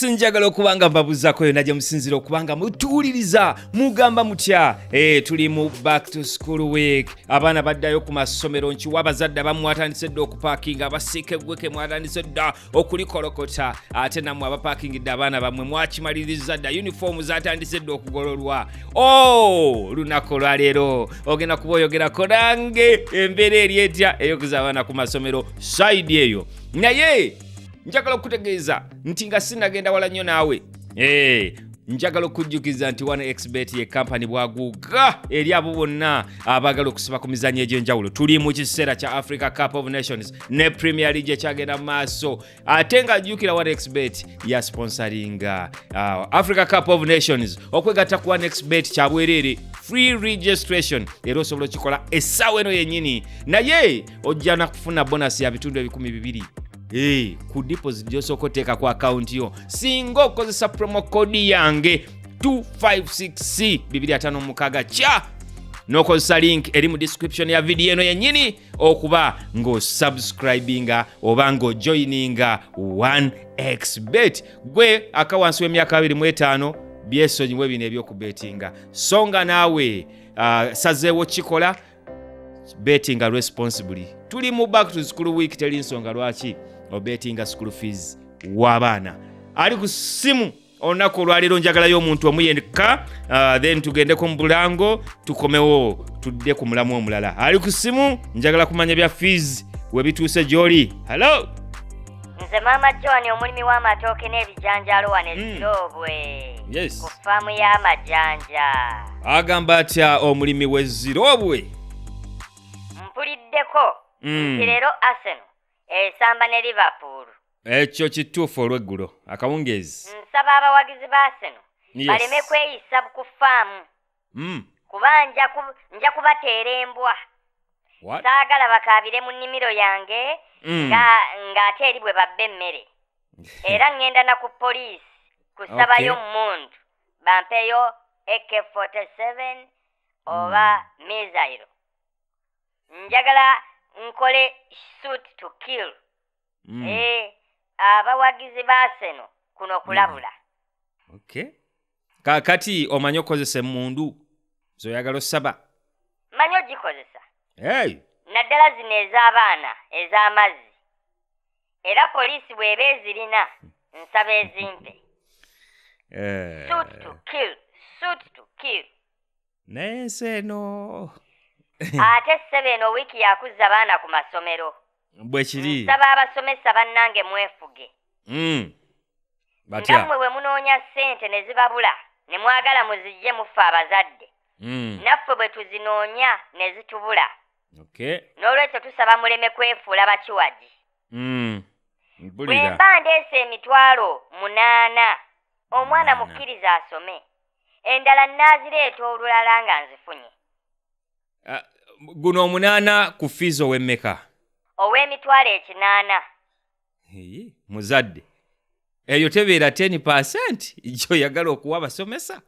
sinjagala okubanga mbabuzaako yonna gye musinzira okubanga mutuwuliriza mugamba mutya tuli mu back to school week abaana baddayo ku masomero nkiwa abazadde abamu mwatandise dda okupaakinga abasiika eggweke mwatandise dda okulikolokota ate nammwe abapaakingidde abaana bammwe mwakimaliriza dda yunifoomu zatandise dda okugololwa lunaku olwaleero ogenda kuba oyogerako nange embeera eri etya eyokuza abaana ku masomero saidi eyo naye njagala okutegeeza nti nga sinagenda wala nnyo naawe njagala okujjukiza nti 1xbet ye kampani bwaguuga eri abo bonna abaagala okusiba ku mizannyo egy'enjawulo. Tuli mu kiseera kya Africa Cup of Nations ne Premier League ekyagenda mu maaso ate nga jjukira 1xbet ya sponsoringa Africa Cup of Nations. Okwegatta ku 1xbet kya bwereere, free registration era osobola okikola essaawa eno yennyini, naye ojja na kufuna bonasi ya bitundu 200 ku deposit gy'osooka oteeka ku account yo singa okozesa promo code yange 256C 256 kya n'okozesa link eri mu description ya video eno yennyini okuba ng'osubscribinga oba ng'ojoininga 1xbet. Gwe akawansi w'emyaka 25 byesonyiwe bino ebyokubetinga so nga naawe sazeewo kikola bettinga responsibly. Tuli mu back to school week, teri nsonga lwaki obetinga school fees w'abaana. Ali ku simu olunaku olwaleero njagalayo omuntu omu yenka then tugendeko mu bulango tukomewo tudde ku mulamu omulala. Ali ku simu njagala kumanya bya fees we bituuse gy'oli. Hello, nze Maama Joan omulimi w'amatooke n'ebijanjaalo wano Egobye. Yes. Ku faamu y'amajanja. Agamba atya omulimi w'Egobye? Mpuliddeko nti leero Arsenal esamba ne Liverpool. Ekyo kituufu olw'eggulo akawungeezi. Nsaba abawagizi ba Arsenal baleme kweyisa ku faamu kuba nja kubateera embwa. Saagala bakaabire mu nnimiro yange ng'ate eri bwe babba emmere. Era ngenda na ku poliisi kusabayo Emundu bampeyo AK-47 oba missile. Njagala nkole shoot to kill. Abawagizi ba Arsenal kuno kulabula. Okay. Kakati omanyi okozesa Emundu zoyagala osaba? Manyi ogikozesa. Naddala zino ez'abaana ez'amazzi. Era poliisi bw'eba ezirina nsaba ezimpe. Shoot to kill. Shoot to kill. Nensi eno. Ate ssebe eno wiiki yakuzza baana ku masomero. Bwe kiri. Nsaba abasomesa bannange mwefuge. Batya. Nammwe bwe munoonya ssente ne zibabula ne mwagala muzijje muffe abazadde. Naffe bwe tuzinoonya ne zitubula. Okay. N'olwekyo tusaba muleme kwefuula bakiwagi. Bwe mba ndeese emitwalo 8 omwana mukkiriza asome, endala nnaazireeta olulala nga nzifunye. Guno 8 ku fees ow'emmeka? Ow'emitwalo 8. Muzadde eyo tebeera 10% gy'oyagala okuwa abasomesa?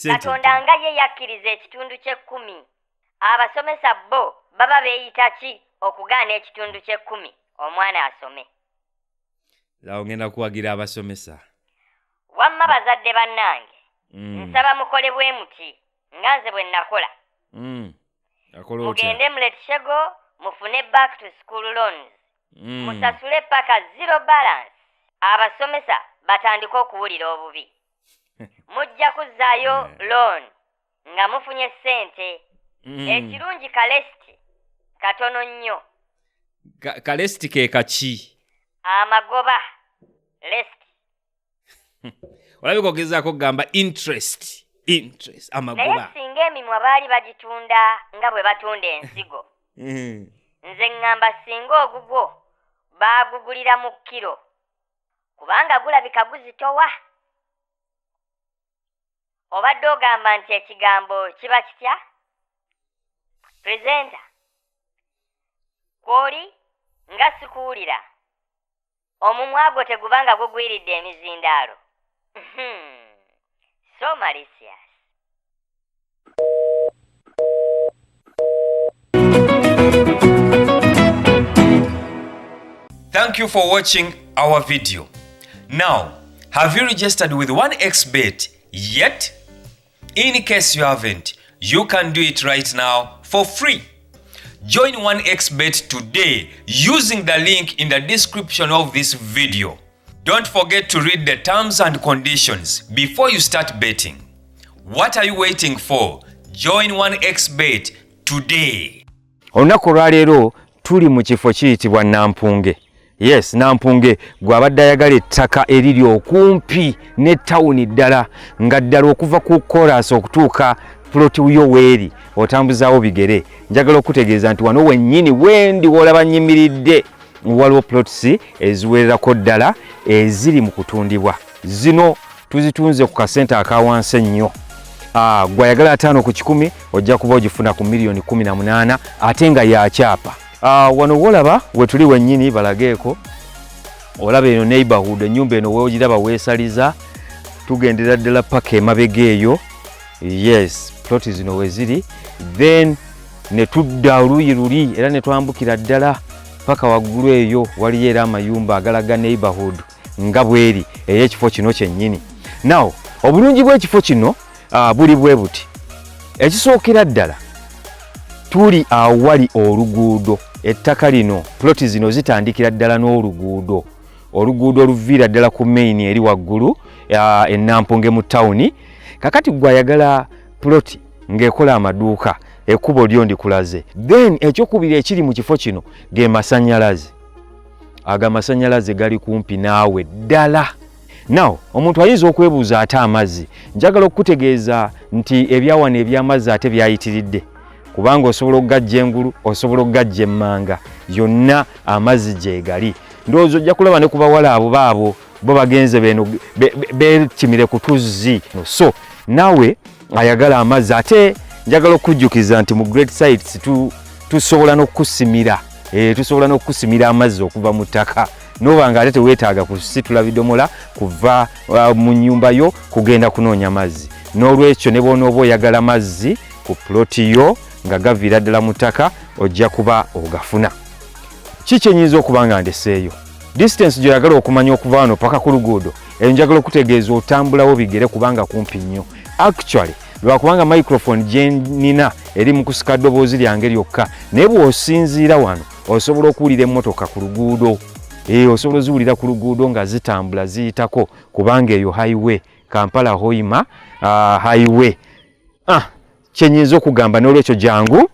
Katonda nga ye yakkiriza ekitundu kye-10. Abasomesa bo baba beeyita ki okugaana ekitundu kye-10 omwana asome? Lawo ngenda kuwagira abasomesa. Wamma bazadde bannange nsaba mukole bwe muti nga nze bwe nakola. Mugende mu Letshego mufune back to school loans. Musasule paka zero balance. Abasomesa batandika okuwulira obubi. Mujja kuzzaayo loan nga mufunye ssente. Ekirungi kalesiti katono nnyo. Kalesiti ke kaki? Amagoba lest. Olabika ogezaako kugamba interest amagoba. Naye singa emimwa baali bagitunda nga bwe batunda ensigo. Nze ngamba singa ogugwo baagugulira mu kilo kubanga gulabika guzitowa. Obadde ogamba nti ekigambo kiba kitya? Presenter kwoli nga sikuwulira omumwa gwo tegubanga gugwiridde emizindaalo. So malicious. Thank you for watching our video. Now, have you registered with 1xBet yet? In case you haven't, you can do it right now for free. Join 1xBet today using the link in the description of this video. Don't forget to read the terms and conditions before you start betting. What are you waiting for? Join 1xBet today. Olunaku lwaleero tuli mu kifo kiyitibwa Nampunge. Yes, Nampunge gw'abadde ayagala ettaka eriri okumpi ne tawuni ddala nga ddala okuva ku kolas okutuuka ploti yo weeri otambuzaawo bigere. Njagala okutegeeza nti wano wennyini wendi w'olaba nnyimiridde waliwo plots eziwererako ddala eziri mu kutundibwa. Zino tuzitunze ku kasenta akawansi ennyo. Gwayagala 5 ku 10 ojja kuba ogifuna ku milioni 18 ate nga yakyapa. Wano wolaba we tuli wennyini balageeko. Olaba eno neighborhood ennyumba eno weogiraba weesaliza tugendera ddala paka emabega eyo. Yes, ploti zino we ziri. Then ne tudda oluuyi luli era ne twambukira ddala paka waggulu eyo waliyo era amayumba agalaga neighborhood nga bweri ey'ekifo kino kyennyini. Now, obulungi bw'ekifo kino buli bwe buti. Ekisookera ddala tuli awali oluguudo. Ettaka lino ploti zino zitandikira ddala n'oluguudo. Oluguudo oluviira ddala ku main eri waggulu Nampunge mu tawuni. Kakati gwayagala ploti ng'ekola amaduuka ekkubo lyo ndikulaze. Then ekyokubiri ekiri mu kifo kino ge masannyalaze. Amasannyalaze gali kumpi naawe ddala. Now, omuntu ayinza okwebuuza ate amazzi. Njagala okutegeeza nti ebyawano eby'amazzi ate byayitiridde. Kubanga osobola okugajja engulu, osobola okugajja emmanga. Yonna amazzi gye gali. Ndowooza ojja kulaba ne ku bawala abo baabo bo bagenze beno beekimire ku tuzzi. So, nawe ayagala amazzi ate njagala okujjukiza nti mu Great Sites tusobola n'okusimira. Tusobola n'okusimira amazzi okuva mu ttaka. Noba nga ate teweetaaga kusitula bidomola kuva mu nnyumba yo kugenda kunoonya mazzi. N'olwekyo ne bw'onooba oyagala mazzi ku ploti yo nga gaviira ddala mu ttaka ojja kuba ogafuna. Kiki enyinza okuba nga ndeseeyo? Distance gy'oyagala okumanya okuva wano paka ku luguudo eyo njagala okutegeeza otambulawo bigere kubanga kumpi nnyo. Actually lwakubanga microphone gye nina eri mu kusika ddoboozi lyange lyokka naye bw'osinziira wano osobola okuwulira emmotoka ku luguudo. Osobola oziwulira ku luguudo nga zitambula ziyitako kubanga eyo highway Kampala Hoima highway. Kyenyinza okugamba n'olwekyo jangu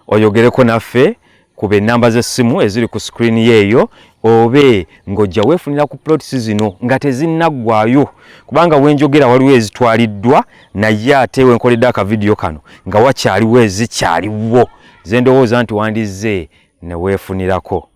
oyogereko naffe kuba ennamba z'essimu eziri ku screen yeeyo obe ng'ojja weefunira ku plots zino nga tezinnaggwayo kubanga wenjogera waliwo ezitwaliddwa naye ate wenkoledde akavidiyo kano nga wakyaliwo ezikyaliwo ze ndowooza nti wandizze ne weefunirako.